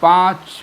5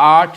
8,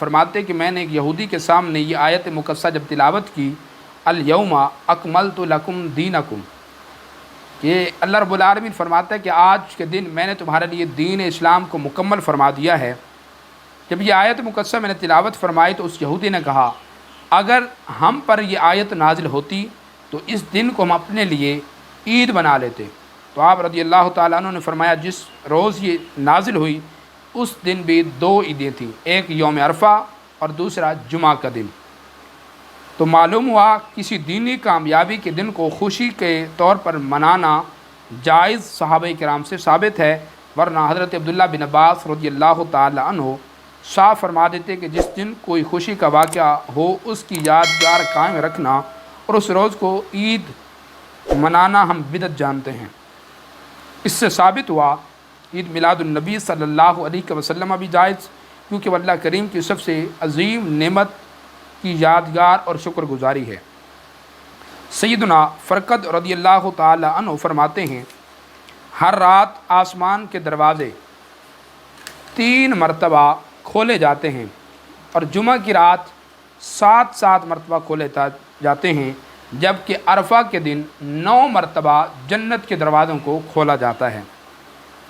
فرماتے کہ میں نے ایک یہودی کے سامنے یہ آیت مقدسہ جب تلاوت کی، الیوم اکملت لکم دینکم، کہ اللہ رب العالمین فرماتا ہے کہ آج کے دن میں نے تمہارے لیے دین اسلام کو مکمل فرما دیا ہے۔ جب یہ آیت مقدسہ میں نے تلاوت فرمائی تو اس یہودی نے کہا اگر ہم پر یہ آیت نازل ہوتی تو اس دن کو ہم اپنے لیے عید بنا لیتے۔ تو آپ رضی اللہ تعالیٰ عنہ نے فرمایا جس روز یہ نازل ہوئی اس دن بھی 2 عیدیں تھیں، ایک یوم عرفہ اور دوسرا جمعہ کا دن۔ تو معلوم ہوا کسی دینی کامیابی کے دن کو خوشی کے طور پر منانا جائز صحابہ کرام سے ثابت ہے، ورنہ حضرت عبداللہ بن عباس رضی اللہ تعالی عنہ صاف فرما دیتے کہ جس دن کوئی خوشی کا واقعہ ہو اس کی یادگار قائم رکھنا اور اس روز کو عید منانا ہم بدعت جانتے ہیں۔ اس سے ثابت ہوا عید میلاد النبی صلی اللہ علیہ وسلم بھی جائز، کیونکہ وہ اللہ کریم کی سب سے عظیم نعمت کی یادگار اور شکر گزاری ہے۔ سیدنا فرقد رضی اللہ تعالی عنہ فرماتے ہیں ہر رات آسمان کے دروازے 3 مرتبہ کھولے جاتے ہیں اور جمعہ کی رات 7 مرتبہ کھولے جاتے ہیں، جبکہ عرفہ کے دن 9 مرتبہ جنت کے دروازوں کو کھولا جاتا ہے۔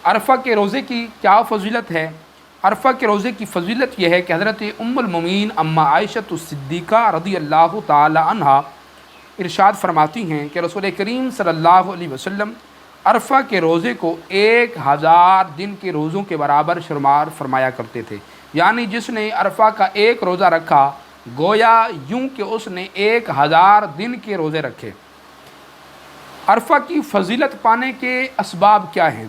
عرفہ کے روزے کی کیا فضیلت ہے؟ عرفہ کے روزے کی فضیلت یہ ہے کہ حضرت ام المومنین اماں عائشہ الصدیقہ رضی اللہ تعالی عنہا ارشاد فرماتی ہیں کہ رسول کریم صلی اللہ علیہ وسلم عرفہ کے روزے کو 1000 دن کے روزوں کے برابر شمار فرمایا کرتے تھے، یعنی جس نے عرفہ کا ایک روزہ رکھا گویا یوں کہ اس نے 1000 دن کے روزے رکھے۔ عرفہ کی فضیلت پانے کے اسباب کیا ہیں؟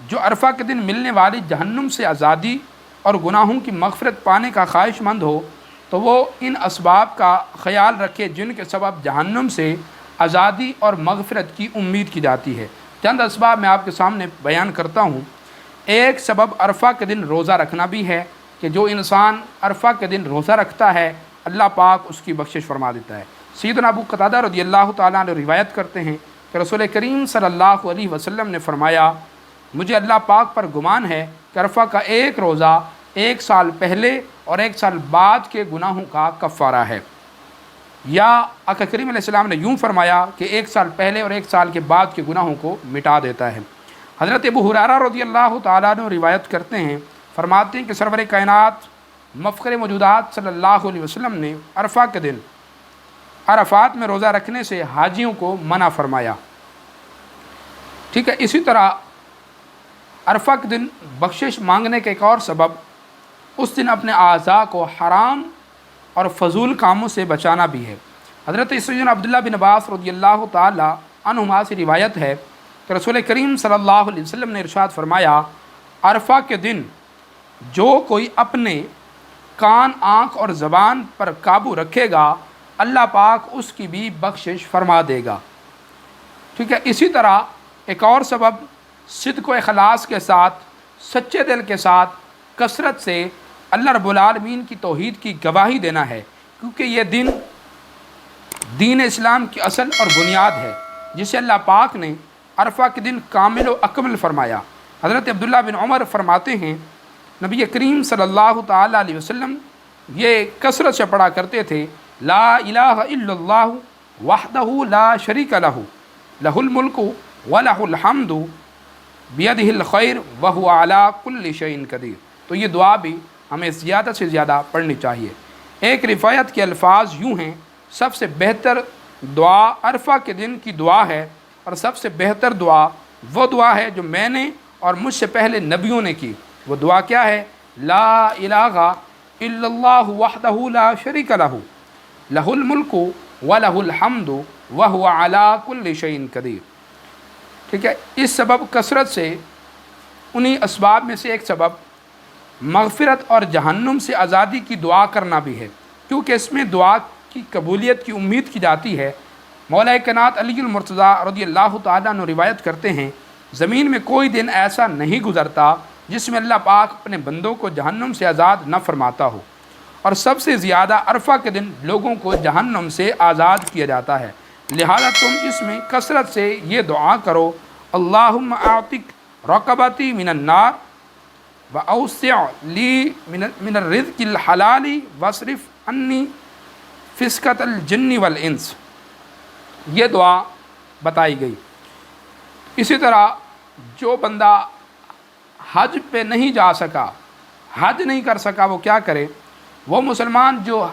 جو عرفہ کے دن ملنے والی جہنم سے آزادی اور گناہوں کی مغفرت پانے کا خواہش مند ہو تو وہ ان اسباب کا خیال رکھے جن کے سبب جہنم سے آزادی اور مغفرت کی امید کی جاتی ہے۔ چند اسباب میں آپ کے سامنے بیان کرتا ہوں۔ ایک سبب عرفہ کے دن روزہ رکھنا بھی ہے کہ جو انسان عرفہ کے دن روزہ رکھتا ہے اللہ پاک اس کی بخشش فرما دیتا ہے۔ سیدنا ابو قتادہ رضی اللہ تعالیٰ عنہ روایت کرتے ہیں کہ رسول کریم صلی اللہ علیہ وسلم نے فرمایا مجھے اللہ پاک پر گمان ہے کہ عرفہ کا ایک روزہ 1 سال پہلے اور 1 سال بعد کے گناہوں کا کفارہ ہے۔ یا آقا کریم علیہ السلام نے یوں فرمایا کہ 1 سال پہلے اور 1 سال کے بعد کے گناہوں کو مٹا دیتا ہے۔ حضرت ابو ہریرہ رضی اللہ تعالیٰ عنہ روایت کرتے ہیں، فرماتے ہیں کہ سرور کائنات مفخر موجودات صلی اللہ علیہ وسلم نے عرفہ کے دن عرفات میں روزہ رکھنے سے حاجیوں کو منع فرمایا۔ ٹھیک ہے، اسی طرح عرفہ کے دن بخشش مانگنے کا ایک اور سبب اس دن اپنے اعضاء کو حرام اور فضول کاموں سے بچانا بھی ہے۔ حضرت سیدنا عبداللہ بن عباس رضی اللہ تعالی عنہما سے روایت ہے کہ رسول کریم صلی اللہ علیہ وسلم نے ارشاد فرمایا عرفہ کے دن جو کوئی اپنے کان، آنکھ اور زبان پر قابو رکھے گا اللہ پاک اس کی بھی بخشش فرما دے گا۔ ٹھیک ہے، اسی طرح ایک اور سبب صدق و اخلاص کے ساتھ، سچے دل کے ساتھ، کثرت سے اللہ رب العالمین کی توحید کی گواہی دینا ہے، کیونکہ یہ دن دین اسلام کی اصل اور بنیاد ہے جسے اللہ پاک نے عرفہ کے دن کامل و اکمل فرمایا۔ حضرت عبداللہ بن عمر فرماتے ہیں نبی کریم صلی اللہ تعالیٰ علیہ وسلم یہ کثرت سے پڑھا کرتے تھے لا الہ الا اللہ وحدہ لا شریک لہ لہ الملک ولہ الحمد بیدہ الخیر وہو علی کل شیء قدیر۔ تو یہ دعا بھی ہمیں زیادہ سے زیادہ پڑھنی چاہیے۔ ایک روایت کے الفاظ یوں ہیں، سب سے بہتر دعا عرفہ کے دن کی دعا ہے اور سب سے بہتر دعا وہ دعا ہے جو میں نے اور مجھ سے پہلے نبیوں نے کی۔ وہ دعا کیا ہے؟ لا الہ الا اللہ وحدہ لا شریک لہ لہ الملک ولہ الحمد وہو علی کل شیء قدیر۔ ٹھیک ہے، اس سبب کثرت سے انہی اسباب میں سے ایک سبب مغفرت اور جہنم سے آزادی کی دعا کرنا بھی ہے، کیونکہ اس میں دعا کی قبولیت کی امید کی جاتی ہے۔ مولا کائنات علی المرتضیٰ رضی اللہ تعالیٰ عنہ روایت کرتے ہیں زمین میں کوئی دن ایسا نہیں گزرتا جس میں اللہ پاک اپنے بندوں کو جہنم سے آزاد نہ فرماتا ہو، اور سب سے زیادہ عرفہ کے دن لوگوں کو جہنم سے آزاد کیا جاتا ہے۔ لہذا تم اس میں کثرت سے یہ دعا کرو اللہم اعتق رقبتی من النار وأوسع لی من الرزق الحلال واصرف عنی فسقۃ الجن والانس، یہ دعا بتائی گئی۔ اسی طرح جو بندہ حج پہ نہیں جا سکا، حج نہیں کر سکا، وہ کیا کرے؟ وہ مسلمان جو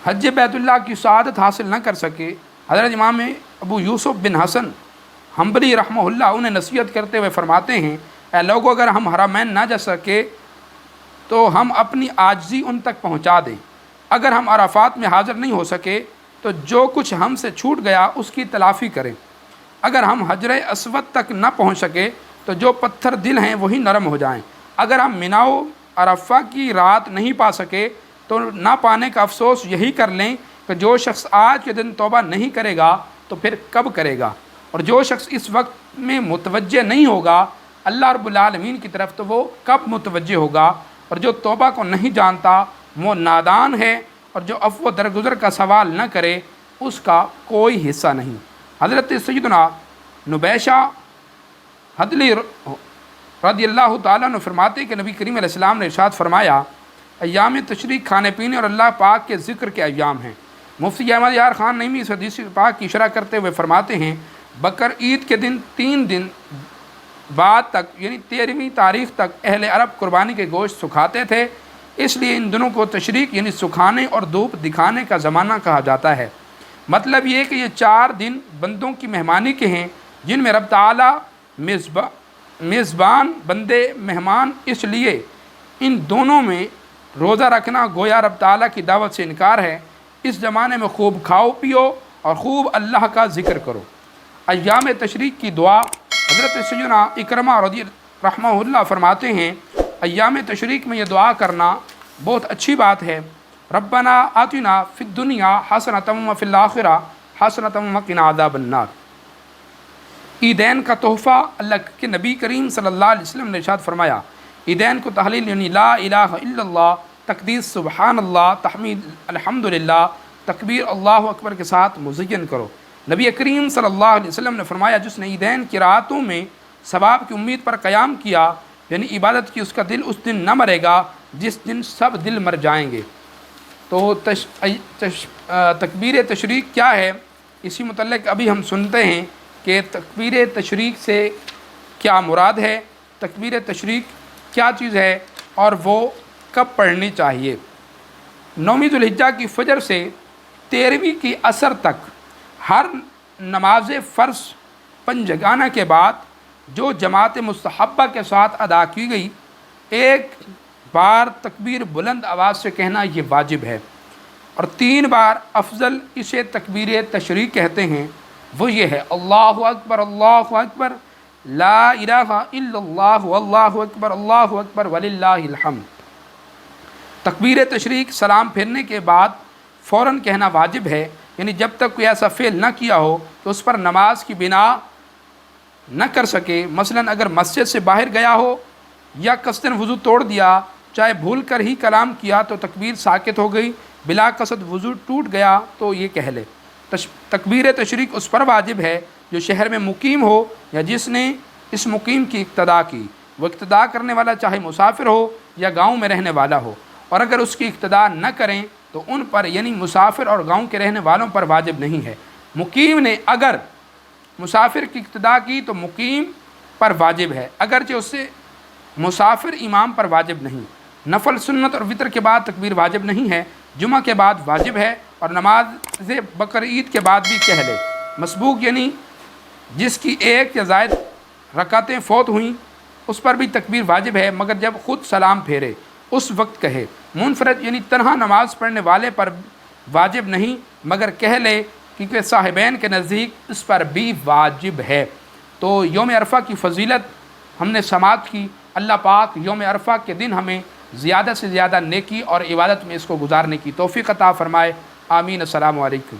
حج بیت اللہ کی سعادت حاصل نہ کر سکے، حضرت امام ابو یوسف بن حسن حنبلی رحمہ اللہ انہیں نصیحت کرتے ہوئے فرماتے ہیں، اے لوگوں، اگر ہم حرمین نہ جا سکے تو ہم اپنی عاجزی ان تک پہنچا دیں۔ اگر ہم عرفات میں حاضر نہیں ہو سکے تو جو کچھ ہم سے چھوٹ گیا اس کی تلافی کریں۔ اگر ہم حجر اسود تک نہ پہنچ سکے تو جو پتھر دل ہیں وہی نرم ہو جائیں۔ اگر ہم مینا و عرفہ کی رات نہیں پا سکے تو نہ پانے کا افسوس یہی کر لیں کہ جو شخص آج کے دن توبہ نہیں کرے گا تو پھر کب کرے گا، اور جو شخص اس وقت میں متوجہ نہیں ہوگا اللہ رب العالمین کی طرف تو وہ کب متوجہ ہوگا، اور جو توبہ کو نہیں جانتا وہ نادان ہے، اور جو عفو درگزر کا سوال نہ کرے اس کا کوئی حصہ نہیں۔ حضرت سیدنا نبیشہ حدلی رضی اللہ تعالیٰ عنہ فرماتے کہ نبی کریم علیہ السلام نے ارشاد فرمایا، ایام تشریق کھانے پینے اور اللہ پاک کے ذکر کے ایام ہیں۔ مفتی احمد یار خان نعیمی اس حدیث پاک کی شرح کرتے ہوئے فرماتے ہیں، بقر عید کے دن 3 دن بعد تک یعنی 13ویں تاریخ تک اہل عرب قربانی کے گوشت سکھاتے تھے، اس لیے ان دنوں کو تشریق یعنی سکھانے اور دھوپ دکھانے کا زمانہ کہا جاتا ہے۔ مطلب یہ کہ یہ 4 دن بندوں کی مہمانی کے ہیں جن میں رب تعالیٰ میزبان بندے مہمان، اس لیے ان دونوں میں روزہ رکھنا گویا رب تعالیٰ کی دعوت سے انکار ہے۔ اس زمانے میں خوب کھاؤ پیو اور خوب اللہ کا ذکر کرو۔ ایام تشریق کی دعا، حضرت سیدنا اکرمہ رضی رحمہ اللہ فرماتے ہیں، ایام تشریق میں یہ دعا کرنا بہت اچھی بات ہے۔ ربنا آتنا فی الدنیا حسنۃ وفی الآخرہ حسنۃ وقنا عذاب النار۔ عیدین کا تحفہ، اللہ کے نبی کریم صلی اللہ علیہ وسلم نے ارشاد فرمایا، عیدین کو تحلیل یعنی لا الہ الا اللہ، تقدیس سبحان اللہ، تحمید الحمدللہ، تکبیر اللہ اکبر کے ساتھ مزین کرو۔ نبی کریم صلی اللہ علیہ وسلم نے فرمایا، جس نے عیدین کی راتوں میں ثواب کی امید پر قیام کیا یعنی عبادت کی، اس کا دل اس دن نہ مرے گا جس دن سب دل مر جائیں گے۔ تو تکبیر تشریق کیا ہے، اسی متعلق ابھی ہم سنتے ہیں کہ تکبیر تشریق سے کیا مراد ہے، تکبیر تشریق کیا چیز ہے اور وہ کب پڑھنی چاہیے۔ 9 ذوالحجہ کی فجر سے 13ویں کی عصر تک ہر نماز فرض پنجگانہ کے بعد جو جماعت مستحبہ کے ساتھ ادا کی گئی، ایک بار تکبیر بلند آواز سے کہنا یہ واجب ہے، اور 3 بار افضل اسے تکبیر تشریق کہتے ہیں، وہ یہ ہے، اللہ اکبر اللہ اکبر، لا الہ الا اللہ واللہ اکبر وللہ الحمد۔ تکبیر تشریق سلام پھیرنے کے بعد فوراً کہنا واجب ہے، یعنی جب تک کوئی ایسا فعل نہ کیا ہو تو اس پر نماز کی بنا نہ کر سکے۔ مثلاً اگر مسجد سے باہر گیا ہو یا قصداً وضو توڑ دیا، چاہے بھول کر ہی کلام کیا تو تکبیر ساکت ہو گئی، بلا قصد وضو ٹوٹ گیا تو یہ کہہ لے۔ تکبیر تشریق اس پر واجب ہے جو شہر میں مقیم ہو یا جس نے اس مقیم کی اقتدا کی۔ وہ اقتدا کرنے والا چاہے مسافر ہو یا گاؤں میں رہنے والا ہو، اور اگر اس کی اقتدا نہ کریں تو ان پر یعنی مسافر اور گاؤں کے رہنے والوں پر واجب نہیں ہے۔ مقیم نے اگر مسافر کی اقتدا کی تو مقیم پر واجب ہے، اگرچہ اس سے مسافر امام پر واجب نہیں۔ نفل سنت اور وطر کے بعد تکبیر واجب نہیں ہے، جمعہ کے بعد واجب ہے، اور نماز بقر عید کے بعد بھی کہہ لے۔ مسبوق یعنی جس کی 1 یا زائد رکعتیں فوت ہوئیں اس پر بھی تکبیر واجب ہے، مگر جب خود سلام پھیرے اس وقت کہے۔ منفرد یعنی تنہا نماز پڑھنے والے پر واجب نہیں، مگر کہہ لے، کیونکہ صاحبین کے نزدیک اس پر بھی واجب ہے۔ تو یوم عرفہ کی فضیلت ہم نے سماعت کی۔ اللہ پاک یوم عرفہ کے دن ہمیں زیادہ سے زیادہ نیکی اور عبادت میں اس کو گزارنے کی توفیق عطا فرمائے۔ آمین۔ السلام علیکم۔